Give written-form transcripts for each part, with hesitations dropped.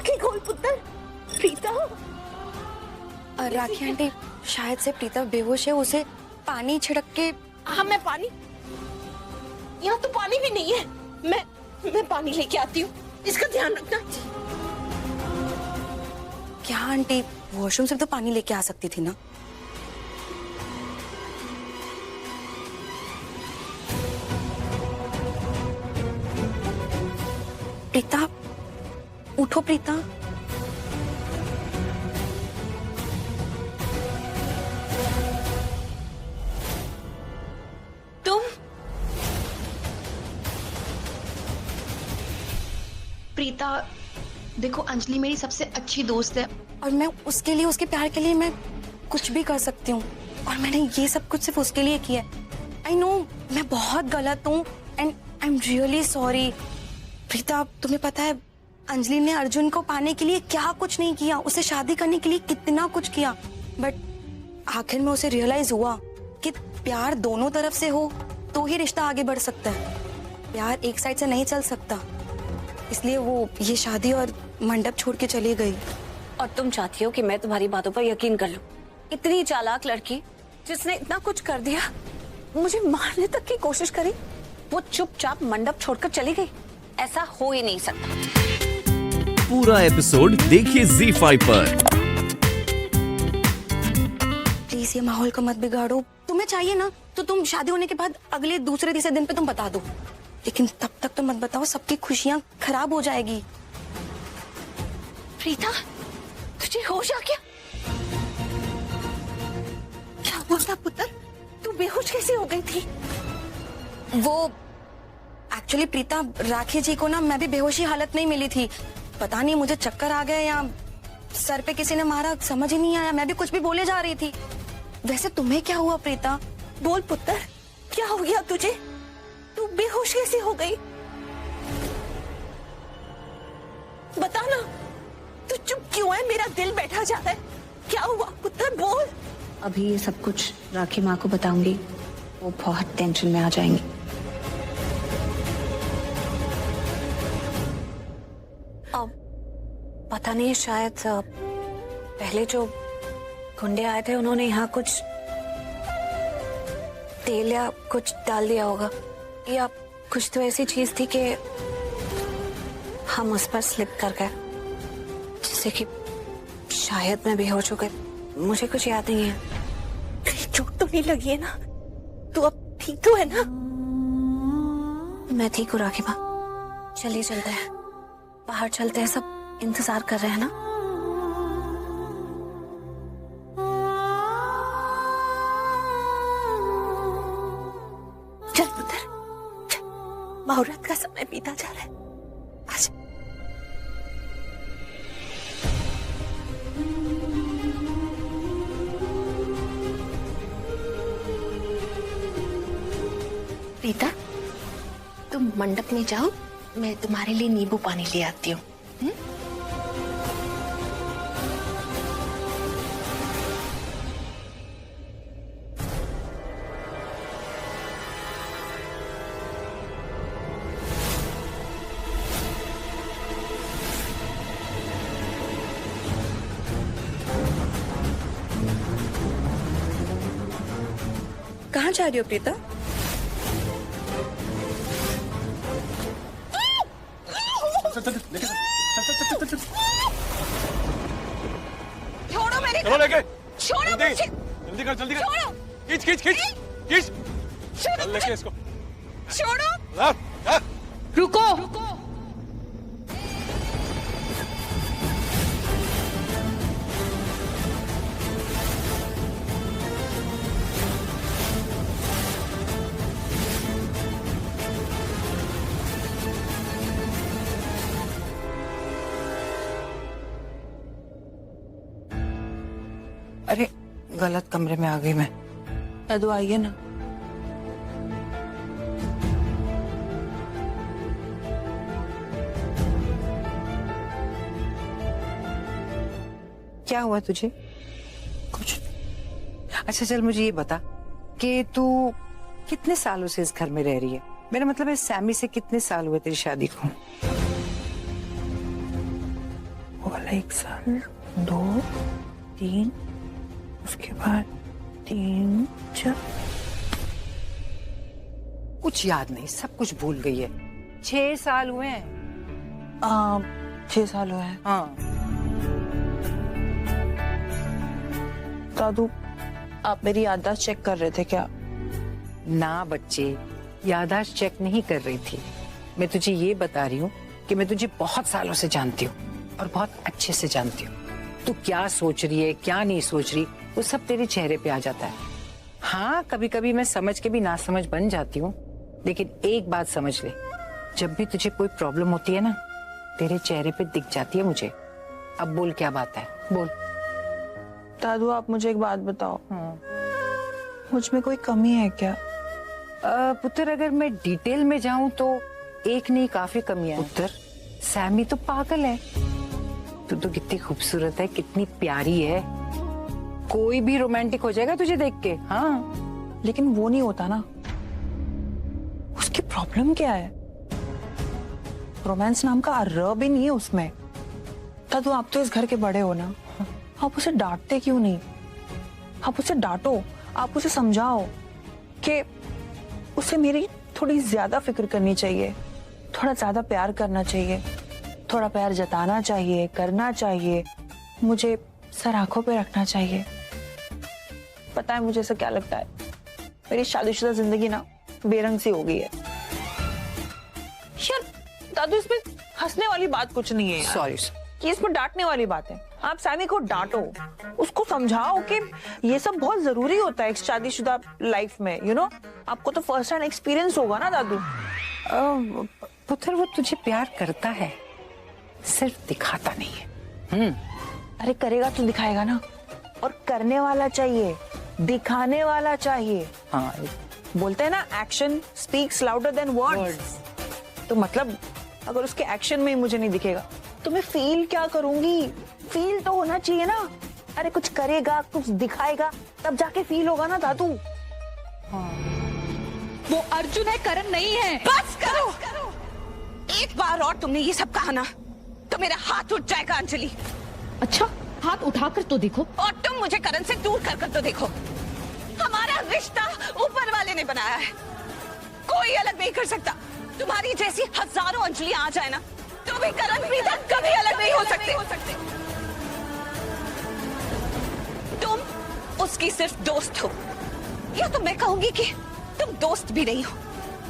आंखें खोल पुत्र। प्रीता। राखी आंटी, शायद से प्रीता बेहोश है, उसे पानी छिड़क के। हाँ मैं पानी, यहाँ तो पानी भी नहीं है। मैं पानी लेके आती हूँ, इसका ध्यान रखना। क्या आंटी, वॉशरूम से तो पानी लेके आ सकती थी ना। प्रीता, उठो प्रीता। तुम? प्रीता, देखो अंजलि मेरी सबसे अच्छी दोस्त है और मैं उसके लिए, उसके प्यार के लिए मैं कुछ भी कर सकती हूँ। और मैंने ये सब कुछ सिर्फ उसके लिए किया है। आई नो मैं बहुत गलत हूँ and I am really sorry. Preeta, तुम्हें पता है अंजलि ने अर्जुन को पाने के लिए क्या कुछ नहीं किया, उसे शादी करने के लिए कितना कुछ किया, बट आखिर में उसे रियलाइज हुआ कि प्यार दोनों तरफ से हो तो ही रिश्ता आगे बढ़ सकता है। प्यार एक साइड से नहीं चल सकता, इसलिए वो ये शादी और मंडप छोड़ के चली गई। और तुम चाहती हो कि मैं तुम्हारी बातों पर यकीन कर लूं? इतनी चालाक लड़की जिसने इतना कुछ कर दिया, मुझे मारने तक की कोशिश करी, वो चुपचाप मंडप छोड़कर चली गई? ऐसा हो ही नहीं सकता। पूरा एपिसोड देखिए ZEE5 पर। प्लीज ये माहौल को मत बिगाड़ो। तुम्हें चाहिए ना तो तुम शादी होने के बाद अगले दूसरे तीसरे दिन पे तुम बता दो, लेकिन तब तक तो मत बताओ, सबकी खुशियां खराब हो जाएगी। प्रीता, तुझे होश आ गया? क्या हुआ था पुत्र? तू बेहोश कैसे हो गई थी? वो एक्चुअली प्रीता, राखी जी को ना मैं भी बेहोशी हालत में मिली थी। पता नहीं मुझे चक्कर आ गए या सर पे किसी ने मारा, समझ ही नहीं आया। मैं भी कुछ भी बोले जा रही थी। वैसे तुम्हें क्या हुआ प्रीता? बोल पुत्र, क्या हो गया तुझे? तू बेहोश कैसे हो गई? बता ना, तू चुप क्यों है? मेरा दिल बैठा जा रहा है। क्या हुआ पुत्र, बोल। अभी ये सब कुछ राखी माँ को बताऊंगी, वो बहुत टेंशन में आ जाएंगी। अब पता नहीं, शायद पहले जो गुंडे आए थे उन्होंने यहाँ कुछ तेल या कुछ डाल दिया होगा, या कुछ तो ऐसी चीज थी कि हम उस पर स्लिप कर गए, जिससे कि शायद मैं बेहोश हो गई। मुझे कुछ याद नहीं है। कहीं चोट तो नहीं लगी है ना? तू अब ठीक तो है ना? मैं ठीक हूँ राखी माँ, चलिए चलते हैं, बाहर चलते हैं, सब इंतजार कर रहे हैं ना। चल पुत्र, चल। मुहूर्त का समय बीता जा रहा है। आजा। प्रीता, तुम मंडप में जाओ, मैं तुम्हारे लिए नींबू पानी ले आती हूँ। कहाँ जा रही हो प्रीता? छोड़ो मेरे, चलो लेके, छोड़ो मुझे। जल्दी कर, जल्दी कर। छोड़ो। खींच खींच खींच खींच, छोड़ो चल लेके इसको। छोड़ो। ला, ला। रुको। अरे गलत कमरे में आ गई मैं। दादू आइए ना। क्या हुआ तुझे? कुछ। अच्छा चल मुझे ये बता कि तू कितने सालों से इस घर में रह रही है? मेरा मतलब है सैमी से कितने साल हुए तेरी शादी को? वाला 1 साल, 2, 3, उसके बाद 3, 4। कुछ याद नहीं, सब कुछ भूल गई है। 6 साल हुए हैं। 6 साल हुए हैं। हाँ। दादू, आप मेरी याददाश्त चेक कर रहे थे क्या? ना बच्चे, याददाश्त चेक नहीं कर रही थी। मैं तुझे ये बता रही हूँ कि मैं तुझे बहुत सालों से जानती हूँ और बहुत अच्छे से जानती हूँ। तू क्या सोच रही है, क्या नहीं सोच रही, वो सब तेरे चेहरे पे आ जाता है। हाँ, कभी कभी मैं समझ के भी ना समझ बन जाती हूँ, लेकिन एक बात समझ ले, जब भी तुझे कोई प्रॉब्लम होती है ना, तेरे चेहरे पे दिख जाती है मुझे। अब बोल क्या बात है, बोल। दादू, आप मुझे एक बात बताओ, मुझ में कोई कमी है क्या? पुत्र, अगर मैं डिटेल में जाऊं तो एक नहीं, काफी कमियां हैं। पुत्र, सैमी तो पागल है। तू तो कितनी खूबसूरत है, कितनी प्यारी है, कोई भी रोमांटिक हो जाएगा तुझे देख के। हाँ, लेकिन वो नहीं होता ना। उसकी प्रॉब्लम क्या है? रोमांस नाम का र भी नहीं है उसमें। दादू, आप तो इस घर के बड़े हो ना, आप उसे डांटते क्यों नहीं? आप उसे डांटो, आप उसे समझाओ कि उसे मेरी थोड़ी ज्यादा फिक्र करनी चाहिए, थोड़ा ज्यादा प्यार करना चाहिए, थोड़ा प्यार जताना चाहिए, करना चाहिए, मुझे सर आंखों पे रखना चाहिए। पता है मुझे ऐसा क्या लगता है? मेरी शादीशुदा जिंदगी ना बेरंग सी हो गई है। यार दादू, इसमें हंसने वाली बात कुछ नहीं है। सॉरी कि इसमें डांटने वाली बात है। आप सैमी को डांटो, उसको समझाओ कि ये सब बहुत जरूरी होता है एक शादीशुदा लाइफ में, यू नो। आपको तो फर्स्ट हैंड एक्सपीरियंस होगा ना दादू। पुत्र, वो तुझे प्यार करता है, सिर्फ दिखाता नहीं है। अरे करेगा तो दिखाएगा ना, और करने वाला चाहिए, दिखाने वाला चाहिए। हाँ, बोलते हैं ना, action speaks louder than words. तो मतलब अगर उसके एक्शन में ही मुझे नहीं दिखेगा तो मैं फील क्या करूंगी? फील तो होना चाहिए ना। अरे कुछ करेगा, कुछ दिखाएगा, तब जाके फील होगा ना दादू। वो अर्जुन है, करण नहीं है। बस करो। एक बार और तुमने ये सब कहा ना तो मेरा हाथ उठ जाएगा अंजलि। अच्छा, हाथ उठाकर तो देखो। और तुम मुझे करण से दूर कर तो देखो। हमारा रिश्ता ऊपर वाले ने बनाया है, कोई अलग नहीं कर सकता। तुम्हारी जैसी हजारों अंजलि आ जाए ना तो भी करण प्रीता कभी अलग नहीं हो सकते। तुम उसकी सिर्फ दोस्त हो, या तो मैं कहूंगी कि तुम दोस्त भी नहीं हो।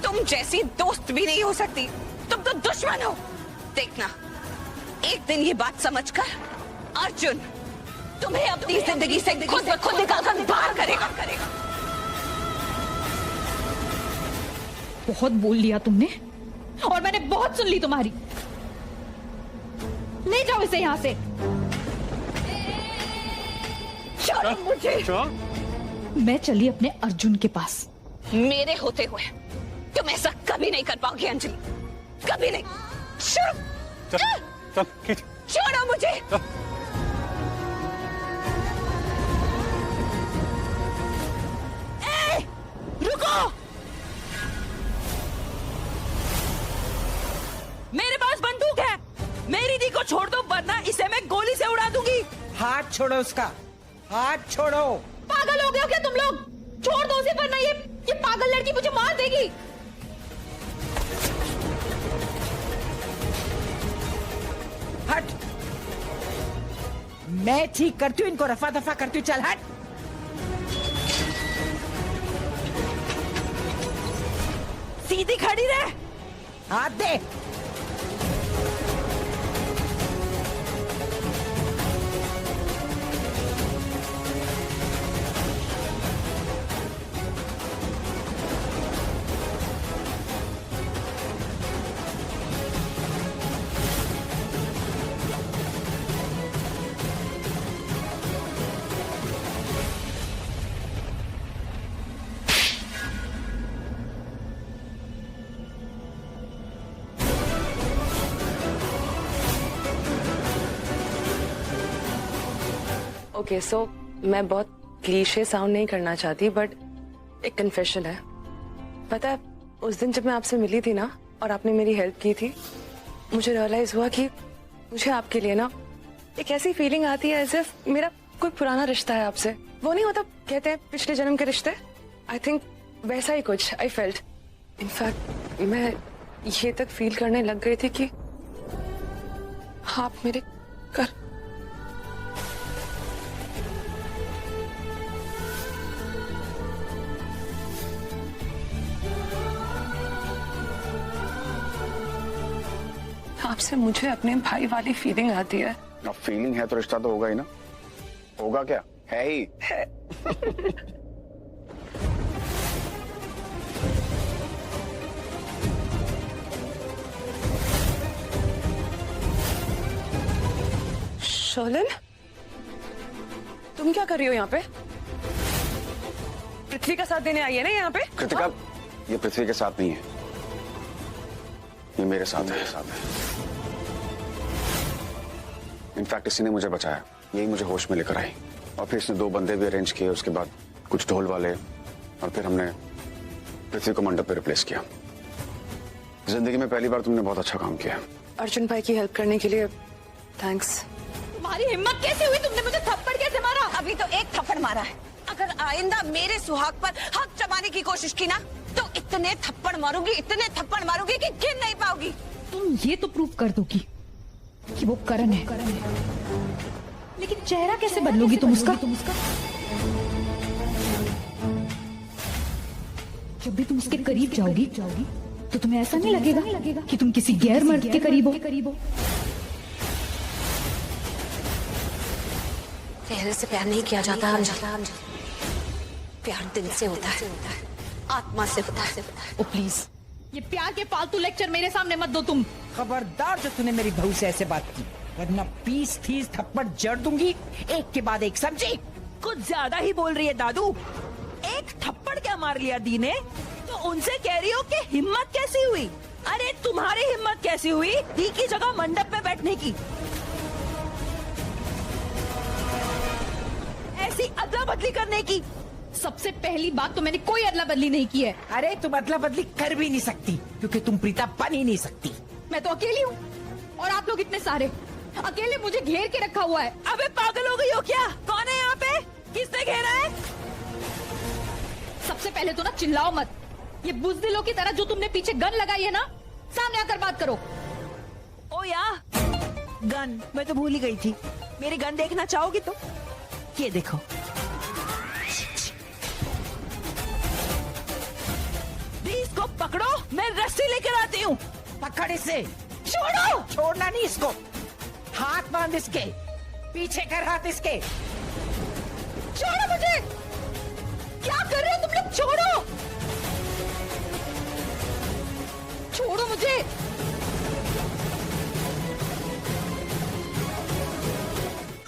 तुम जैसी दोस्त भी नहीं हो सकती, तुम तो दुश्मन हो। देखना, एक दिन ये बात समझकर अर्जुन तुम्हें अपनी जिंदगी से खुद ब खुद निकालकर बाहर करेगा। बहुत बोल लिया तुमने, और मैंने बहुत सुन ली तुम्हारी। ले जाओ इसे यहाँ से। छोड़ो मुझे। मैं चली अपने अर्जुन के पास। मेरे होते हुए तुम ऐसा कभी नहीं कर पाओगे अंजलि, कभी नहीं। चल खींच। छोड़ो मुझे। ए, रुको। मेरे पास बंदूक है, मेरी दी को छोड़ दो वरना इसे मैं गोली से उड़ा दूंगी। हाथ छोड़ो उसका, हाथ छोड़ो। पागल हो गए हो क्या तुम लोग? छोड़ दो उसे वरना ये पागल लड़की मुझे मार देगी। हट, मैं ठीक करती हूँ इनको, रफा दफा करती हूँ। चल हट। सीधी खड़ी रह। हाथ दे। ओके, सो मैं बहुत क्लीशे साउंड नहीं करना चाहती, बट एक कन्फेशन है। पता है, उस दिन जब मैं आपसे मिली थी ना और आपने मेरी हेल्प की थी, मुझे रियलाइज हुआ कि मुझे आपके लिए ना एक ऐसी फीलिंग आती है एज इफ मेरा कोई पुराना रिश्ता है आपसे। वो नहीं होता कहते हैं पिछले जन्म के रिश्ते, आई थिंक वैसा ही कुछ आई फेल्ट। इनफैक्ट मैं ये तक फील करने लग गई थी कि आप मेरे घर आपसे मुझे अपने भाई वाली फीलिंग आती है। अब फीलिंग है तो रिश्ता तो होगा ही ना। होगा क्या, है ही है। शर्लिन, तुम क्या कर रही हो यहाँ पे? पृथ्वी का साथ देने आई है ना यहाँ पे? कृतिका, ये पृथ्वी के साथ नहीं है, ये मेरे साथ है। इनफैक्ट इसी ने मुझे बचाया, यही मुझे होश में लेकर आई। और फिर इसने 2 बंदे भी अरेंज किए, उसके बाद कुछ ढोल वाले, और फिर हमने पृथ्वी को मंडप पे रिप्लेस किया। जिंदगी में पहली बार तुमने बहुत अच्छा काम किया। अर्जुन भाई की हेल्प करने के लिए थैंक्स। तुम्हारी हिम्मत कैसे हुई? तुमने मुझे थप्पड़ कैसे मारा? अभी तो एक थप्पड़ मारा है। अगर आइंदा मेरे सुहाग पर हक जमाने की कोशिश की ना, तो इतने थप्पड़ मारूंगी, इतने थप्पड़ मारूंगी कि गिन नहीं पाओगी। तुम ये तो प्रूव कर दोगी कि वो करण है, लेकिन चेहरा कैसे बदलोगी तुम उसका? जब भी तुम उसके करीब जाओगी तो तुम्हें ऐसा नहीं लगेगा कि तुम किसी गैर मर्द के करीब हो? चेहरे से प्यार नहीं किया जाता अंजलि, प्यार दिल से होता है, आत्मा से होता है। ओ प्लीज, ये प्यार के फालतू लेक्चर मेरे सामने मत दो तुम। खबरदार जो तूने मेरी बहू से ऐसे बात की, वरना 20-30 थप्पड़ जड़ दूंगी, एक के बाद एक, समझी? कुछ ज्यादा ही बोल रही है दादू। एक थप्पड़ क्या मार लिया दी ने, तो उनसे कह रही हो कि हिम्मत कैसी हुई? अरे तुम्हारी हिम्मत कैसी हुई दी की जगह मंडप पे बैठने की? ऐसी अदला बदली करने की? सबसे पहली बात तो मैंने कोई अदला बदली नहीं की है। अरे तुम अदला बदली कर भी नहीं सकती, क्योंकि तुम प्रीता बन ही नहीं सकती। मैं तो अकेली हूँ और आप लोग इतने सारे, अकेले मुझे घेर के रखा हुआ है। अबे पागल हो गई हो क्या? कौन है यहाँ पे? किसने घेरा है? सबसे पहले तो ना चिल्लाओ मत। ये बुज़दिलों की तरह जो तुमने पीछे गन लगाई है ना, सामने आकर बात करो। ओ या गन, मैं तो भूल ही गई थी। मेरी गन देखना चाहोगी तो ये देखो। इसको पकड़ो, मैं रस्सी लेकर आती हूँ। पकड़ इसे। छोड़ो। छोड़ना नहीं इसको, हाथ बांध इसके, पीछे कर हाथ इसके। छोड़ो मुझे। क्या कर रहे हो तुम लोग? छोड़ो, छोड़ो मुझे।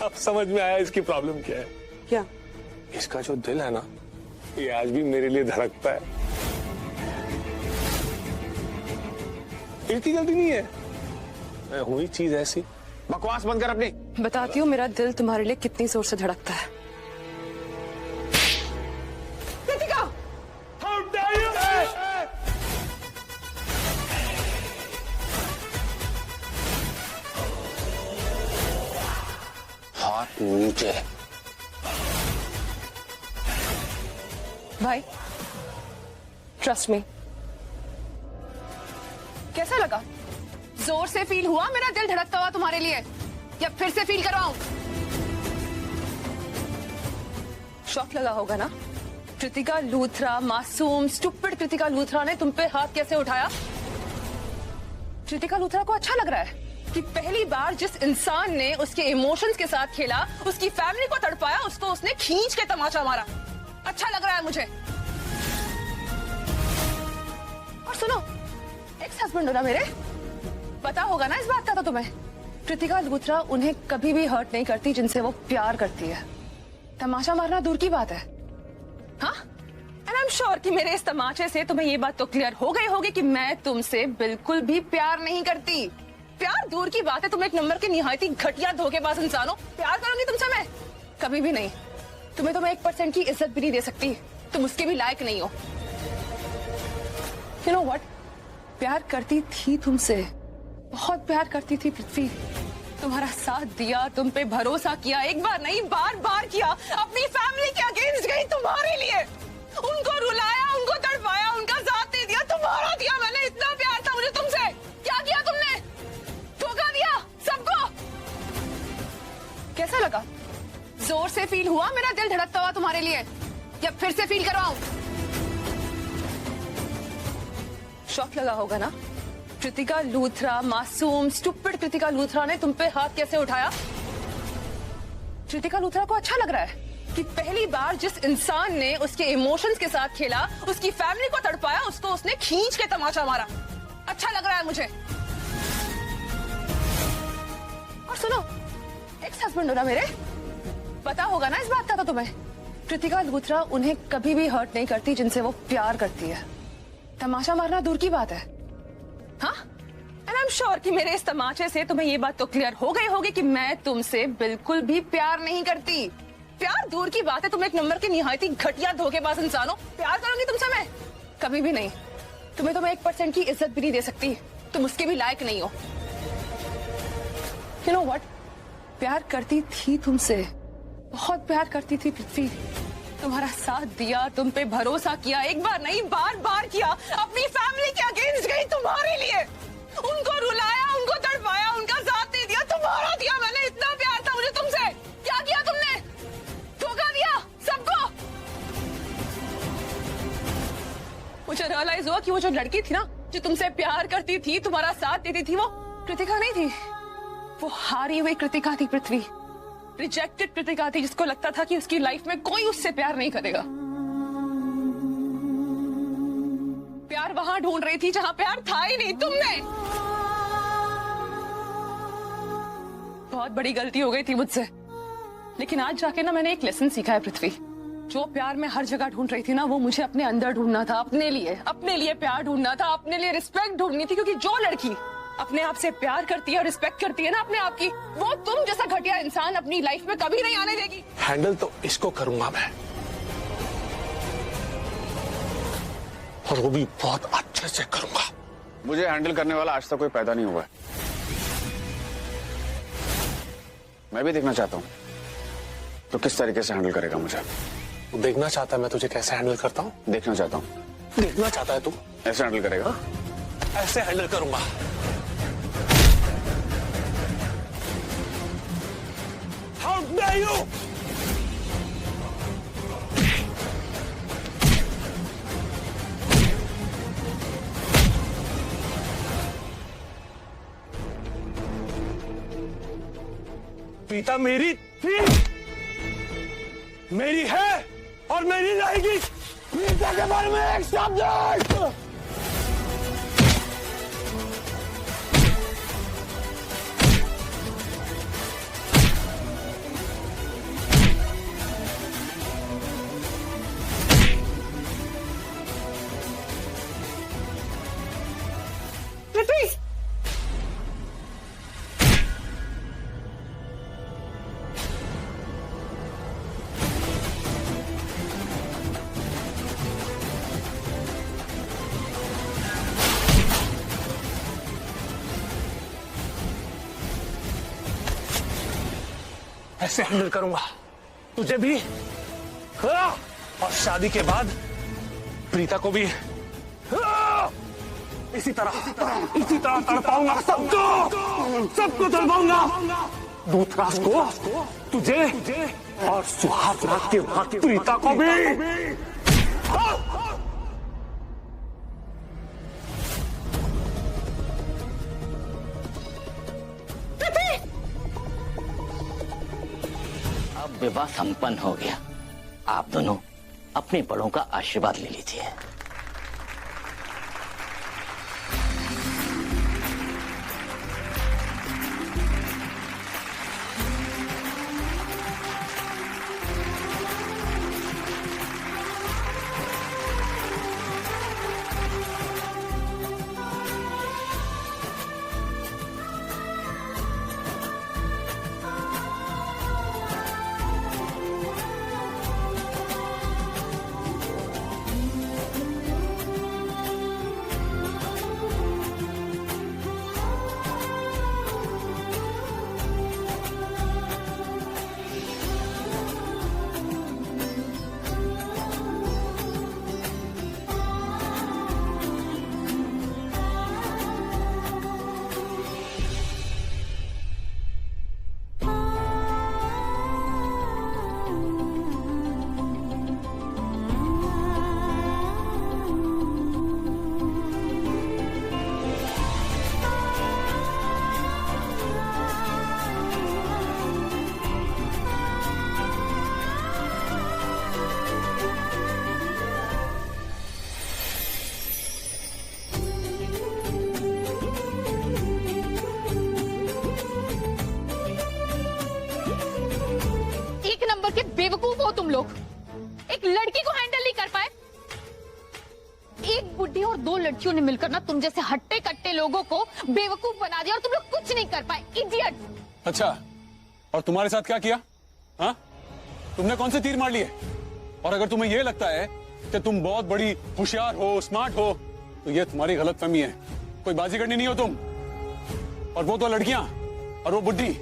अब समझ में आया इसकी प्रॉब्लम क्या है। क्या? इसका जो दिल है ना, ये आज भी मेरे लिए धड़कता है। इतनी जल्दी नहीं है, मैं हुई चीज ऐसी। बकवास बंद कर अपनी। बताती हूँ मेरा दिल तुम्हारे लिए कितनी जोर से धड़कता है। हाथ नीचे। भाई ट्रस्ट मी। कैसा लगा? जोर से फील हुआ मेरा दिल धड़कता हुआ तुम्हारे लिए, या फिर से फील करवाऊं? शॉक लगा होगा ना? कृतिका लूथरा, मासूम स्टूपिड कृतिका लूथरा ने तुम पे हाथ कैसे उठाया? कृतिका लूथरा को अच्छा लग रहा है कि पहली बार जिस इंसान ने उसके इमोशंस के साथ खेला, उसकी फैमिली को तड़पाया, उसको उसने खींच के तमाचा मारा। अच्छा लग रहा है मुझे। और सुनो, एक्स हस्बैंड हो ना मेरे, पता होगा ना इस बात का तो तुम्हें। कृतिका लूथरा उन्हें कभी भी हर्ट नहीं करती जिनसे वो प्यार करती है। तमाचा मारना दूर की बात है। हाँ, एंड आई एम श्योर कि मेरे इस तमाचे से तुम्हें ये बात तो क्लियर हो गई होगी कि मैं तुमसे बिल्कुल भी प्यार नहीं करती। प्यार दूर की बात है, तुम एक नंबर के निहायती घटिया धोखेबाज इंसान हो। प्यार करूंगी तुमसे मैं? कभी भी नहीं। तुम्हें तो मैं 1% की इज्जत भी नहीं दे सकती, तुम उसके भी लायक नहीं हो। You know what? प्यार करती थी तुमसे, बहुत प्यार करती थी पृथ्वी, तुम्हारा साथ दिया, तुम पे भरोसा किया, एक बार नहीं बार बार किया, अपनी फैमिली के अगेंस्ट गई तुम्हारे लिए, उनको रुलाया, उनको तड़पाया, उनका साथ नहीं दिया, तुम्हारा दिया मैंने। इतना प्यार था मुझे तुमसे, क्या किया तुमने? धोखा दिया सबको। कैसा लगा? जोर से फील हुआ मेरा दिल धड़कता हुआ तुम्हारे लिए, या फिर से फील करवाऊं? शॉक लगा होगा ना? कृतिका लूथरा, मासूम स्टूपिड कृतिका लूथरा ने तुम पे हाथ कैसे उठाया? कृतिका लूथरा को अच्छा लग रहा है कि पहली बार जिस इंसान ने उसके इमोशंस के साथ खेला, उसकी फैमिली को तड़पाया, उसको उसने खींच के तमाचा मारा। अच्छा लग रहा है मुझे। और सुनो, एक्स हस्बैंड हो ना मेरे, पता होगा ना इस बात का तो तुम्हें। कृतिका लूथरा उन्हें कभी भी हर्ट नहीं करती जिनसे वो प्यार करती है। तमाशा मारना दूर की बात है, हाँ? एंड आई एम श्योर कि मेरे इस तमाचे से तुम्हें ये बात तो क्लियर हो गई होगी कि मैं तुमसे बिल्कुल भी प्यार नहीं करती। प्यार दूर की बात है, तुम एक नंबर की निहायती घटिया धोखेबाज इंसान हो। प्यार करूंगी तुमसे मैं? कभी भी नहीं। तुम्हें तो मैं 1% की इज्जत भी नहीं दे सकती, तुम उसके भी लायक नहीं हो। यू नो व्हाट, प्यार करती थी तुमसे, बहुत प्यार करती थी पृथ्वी। तुम्हारा साथ दिया, तुम पे भरोसा किया, एक बार नहीं बार बार किया, अपनी फैमिली के अगेंस्ट गई तुम्हारे लिए, उनको रुलाया, उनको तड़पाया, उनका साथ नहीं दिया, तुम्हारा दिया मैंने। इतना प्यार था मुझे तुमसे, क्या किया तुमने? धोखा दिया सबको। मुझे रियलाइज हुआ कि वो जो लड़की थी ना, जो तुमसे प्यार करती थी, तुम्हारा साथ देती थी, वो कृतिका नहीं थी, वो हारी हुई कृतिका थी पृथ्वी। रिजेक्टेड कृतिका थी, जिसको लगता था कि उसकी लाइफ में कोई उससे प्यार नहीं करेगा। प्यार वहां ढूंढ रही थी जहां प्यार था ही नहीं। तुमने बहुत बड़ी गलती हो गई थी मुझसे, लेकिन आज जाके ना मैंने एक लेसन सीखा है पृथ्वी। जो प्यार मैं हर जगह ढूंढ रही थी ना, वो मुझे अपने अंदर ढूंढना था, अपने लिए प्यार ढूंढना था, अपने लिए रिस्पेक्ट ढूंढनी थी। क्योंकि जो लड़की अपने आप से प्यार करती है और रिस्पेक्ट करती है ना अपने आप की, वो तुम जैसा घटिया इंसान अपनी लाइफ में कभी नहीं आने देगी। हैंडल तो इसको करूंगा मैं, और वो भी बहुत अच्छे से करूंगा। मुझे हैंडल करने वाला आज तक कोई पैदा नहीं हुआ है। मैं भी देखना चाहता हूँ तो किस तरीके से हैंडल करेगा मुझे। तू देखना चाहता है मैं तुझे कैसे हैंडल करता हूँ? देखना चाहता हूँ। देखना चाहता है तू? ऐसे हैंडल करेगा? ऐसे हैंडल करूंगा। How dare you! प्रीता मेरी थी, मेरी है और मेरी रहेगी। प्रीता के बारे में एक शब्द नहीं। ऐसे हैंडल करूंगा तुझे भी, और शादी के बाद प्रीता को भी इसी तरह तड़पाऊंगा। सबको तड़पाऊंगा। दूतराज को, तुझे और सुहाग रात के बाद प्रीता को भी। विवाह संपन्न हो गया। आप दोनों अपने बड़ों का आशीर्वाद ले लीजिए। हो तुम लोग? एक लड़की को हैंडल नहीं कर पाए? एक बुढ़ी और दो लड़कियों ने मिलकर ना तुम जैसे हट्टे कट्टे लोगों को बेवकूफ बना दिया और तुम लोग कुछ नहीं कर पाए। इडियट। अच्छा, और तुम्हारे साथ क्या किया? हाँ, तुमने कौन से तीर मार लिए? और अगर तुम्हें यह लगता है कि तुम बहुत बड़ी होशियार हो, स्मार्ट हो, तो ये तुम्हारी गलतफहमी है। कोई बाजीगरनी नहीं हो तुम। और वो तो लड़कियां और वो बुढ़ी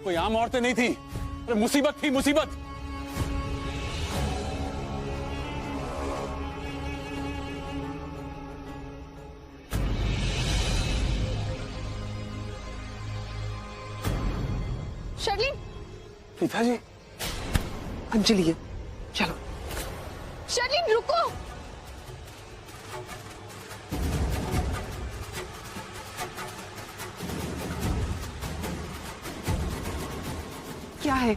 कोई आम औरतें नहीं थी। अरे मुसीबत थी, मुसीबत। शर्लिन। पिताजी, अंजलि है, चलो। शर्लिन रुको। क्या है?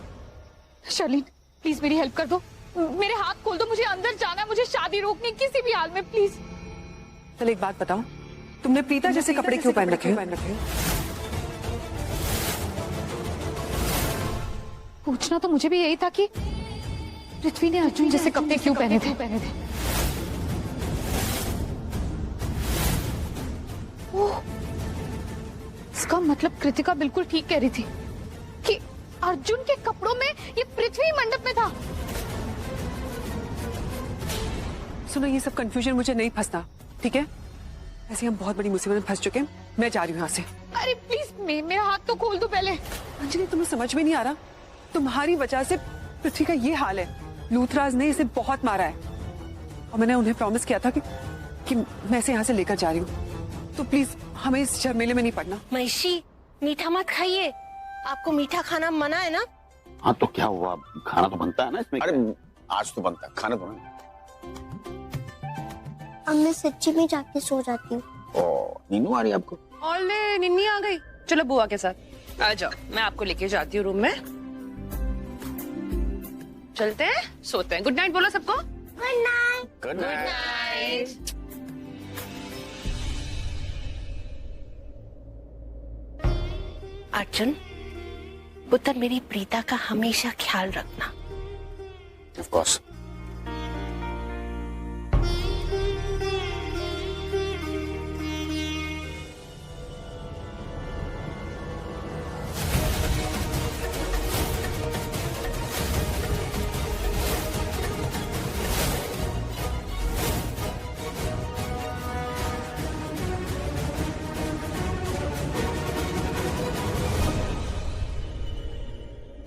शर्लिन प्लीज मेरी हेल्प कर दो, मेरे हाथ खोल दो, मुझे अंदर जाना है, मुझे शादी रोकनी किसी भी हाल में, प्लीज। चल एक बात बताओ, तुमने प्रीता जैसे कपड़े क्यों पहन रखे हैं? पूछना तो मुझे भी यही था कि पृथ्वी ने अर्जुन जैसे कपड़े क्यों पहने थे। ओह, इसका मतलब कृतिका बिल्कुल ठीक कह रही थी कि अर्जुन के कपड़ों में ये पृथ्वी मंडप में था। सुनो, ये सब कंफ्यूजन मुझे नहीं फंसता, ठीक है? ऐसे हम बहुत बड़ी मुसीबत में फंस चुके हैं। मैं जा रही हूँ यहाँ से। अरे प्लीज मेरा हाथ तो खोल दो पहले। अंजलि, तुम्हें समझ में नहीं आ रहा? तुम्हारी वजह से पृथ्वी का ये हाल है। लूथराज ने इसे बहुत मारा है और मैंने उन्हें प्रॉमिस किया था कि मैं इसे यहाँ से लेकर जा रही हूँ। तो प्लीज हमें इस झमेले में नहीं पड़ना। महिषी, मीठा मत खाइए, आपको मीठा खाना मना है ना? हाँ तो क्या हुआ, खाना तो बनता है ना इसमें। अरे आज तो बनता है, खाना तो नहीं। अब मैं सच्ची में जाके सो जाती हूँ। नीनू आ रही है आपको? ओले, निन्नी आ गई। चलो बुआ के साथ आ जाओ, मैं आपको लेके जाती हूँ रूम में। चलते हैं, सोते हैं। गुड नाइट बोलो सबको। Good night. Good night. Arjun, पुत्र मेरी प्रीता का हमेशा ख्याल रखना। Of course.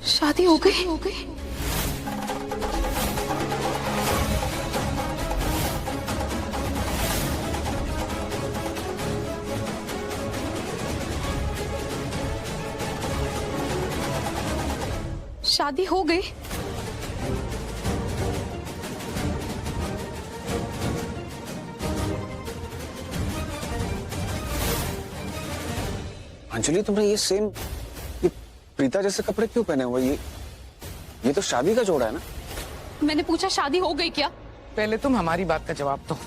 शादी हो गई। शादी हो गई। अंजलि, तुमने ये सेम प्रीता जैसे कपड़े क्यों पहने हुए? ये तो शादी का जोड़ा है ना। मैंने पूछा शादी हो गई क्या? पहले तुम हमारी बात का जवाब दो।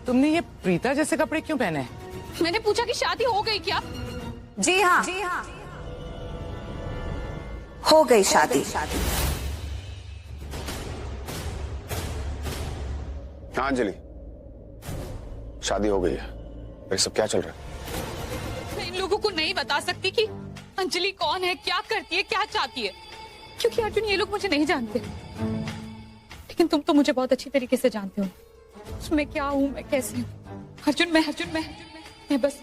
तुमने ये प्रीता जैसे कपड़े क्यों पहने हैं? मैंने पूछा कि शादी हो गई क्या? जी हाँ, हो गई शादी। हाँ अंजलि, शादी हो गई है। ये सब क्या चल रहा है? मैं इन लोगों को नहीं बता सकती कि अंजलि कौन है, क्या करती है, क्या चाहती है, क्योंकि अर्जुन ये लोग मुझे नहीं जानते। लेकिन तुम तो मुझे बहुत अच्छी तरीके से जानते हो, मैं क्या हूँ, मैं कैसी हूँ। अर्जुन मैं बस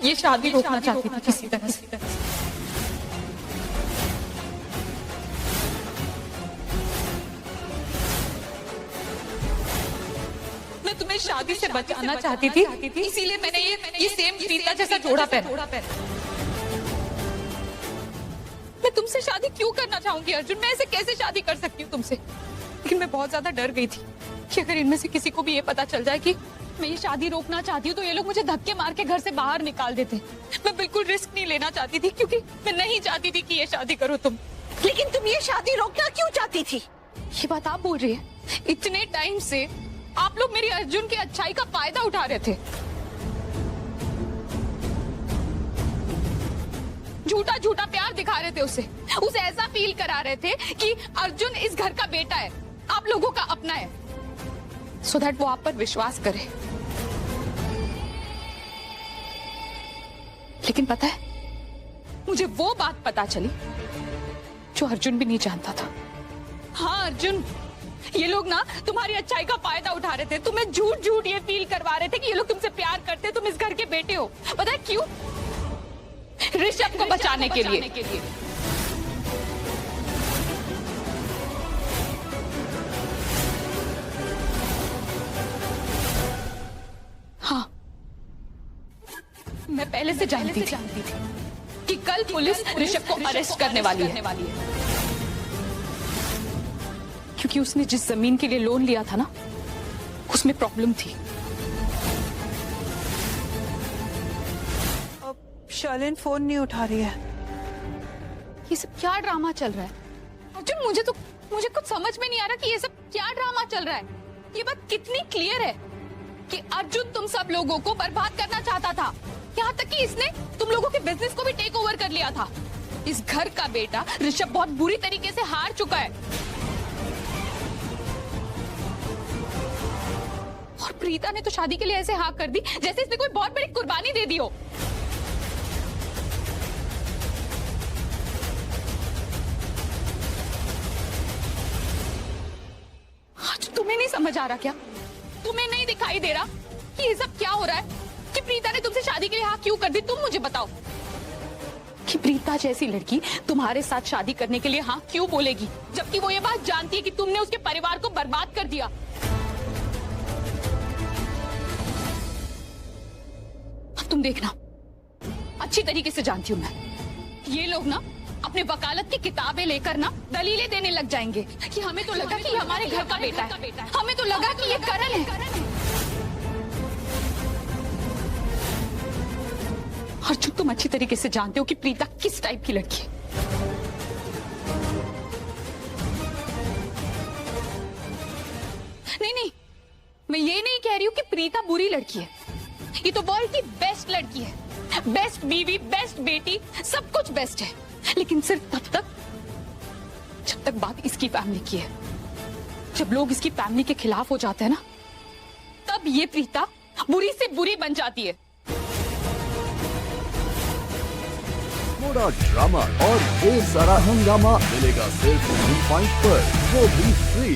ये शादी रोकना चाहती थी किसी तरह से। मैं तुम्हें शादी से बचाना चाहती थी, इसीलिए मैंने ये सेम प्रीता जैसा जोड़ा पहना। मैं तुमसे शादी क्यों करना चाहूंगी अर्जुन? मैं ऐसे कैसे शादी कर सकती हूँ तुमसे? लेकिन मैं बहुत ज्यादा डर गई थी कि अगर इनमें से किसी को भी ये पता चल जाए कि मैं ये शादी रोकना चाहती हूँ तो ये लोग मुझे धक्के मार के घर से बाहर निकाल देते। मैं बिल्कुल रिस्क नहीं लेना चाहती थी क्योंकि मैं नहीं चाहती थी कि ये शादी करो तुम। लेकिन तुम ये शादी रोकना क्यों चाहती थी? ये बात आप बोल रही है? इतने टाइम से आप लोग मेरी अर्जुन की अच्छाई का फायदा उठा रहे थे। झूठा झूठा प्यार दिखा रहे थे उसे ऐसा फील करा रहे थे कि अर्जुन इस घर का बेटा है, आप लोगों का अपना है, सो दैट वो आप पर विश्वास करे। लेकिन पता है, मुझे वो बात पता चली जो अर्जुन भी नहीं जानता था। हाँ अर्जुन, ये लोग ना तुम्हारी अच्छाई का फायदा उठा रहे थे, तुम्हें झूठ झूठ ये फील करवा रहे थे कि ये लोग तुमसे प्यार करते, तुम इस घर के बेटे हो। पता है क्यों? ऋषभ को बचाने के लिए। हाँ, मैं पहले से जानती थी कि कल पुलिस ऋषभ को अरेस्ट करने वाली है, क्योंकि उसने जिस जमीन के लिए लोन लिया था ना, उसमें प्रॉब्लम थी। शर्लिन फोन नहीं उठा रही है। ये सब क्या ड्रामा चल रहा है अर्जुन? मुझे कुछ समझ में नहीं आ रहा कि ये सब क्या ड्रामा चल रहा है। ये बात कितनी क्लियर है कि अर्जुन तुम सब लोगों को बर्बाद करना चाहता था, यहाँ तक कि इसने तुम लोगों के बिजनेस को भी टेक ओवर कर लिया था। इस घर का बेटा ऋषभ बहुत बुरी तरीके से हार चुका है, और प्रीता ने तो शादी के लिए ऐसे हाँ कर दी जैसे इसने कोई बहुत बड़ी कुर्बानी दे दी हो। आज तुम्हें नहीं समझ आ रहा क्या? तुम्हें नहीं दिखाई दे रहा कि ये सब क्या हो रहा है? कि प्रीता ने तुमसे शादी के लिए हाँ क्यों कर दी? तुम मुझे बताओ कि प्रीता जैसी लड़की तुम्हारे साथ शादी करने के लिए हाँ क्यों बोलेगी, जबकि वो ये बात जानती है कि तुमने उसके परिवार को बर्बाद कर दिया। तुम देखना, अच्छी तरीके से जानती हूँ मैं, ये लोग ना अपने वकालत की किताबें लेकर ना दलीलें देने लग जाएंगे कि हमें तो लगा कि ये हमारे घर का बेटा है, हमें तो लगा कि ये करण है। अर्जुन, तुम अच्छी तरीके से जानते हो कि प्रीता किस टाइप की लड़की है। नहीं, मैं ये नहीं कह रही हूँ कि प्रीता बुरी लड़की है। ये तो वर्ल्ड की बेस्ट लड़की है, बेस्ट बीवी, बेस्ट बेटी, सब कुछ बेस्ट है। लेकिन सिर्फ तब तक जब तक बात इसकी फैमिली की है। जब लोग इसकी फैमिली के खिलाफ हो जाते हैं ना, तब ये प्रीता बुरी से बुरी बन जाती है। थोड़ा ड्रामा और ढेर सारा हंगामा मिलेगा सिर्फ ZEE5 पर, वो भी फ्री।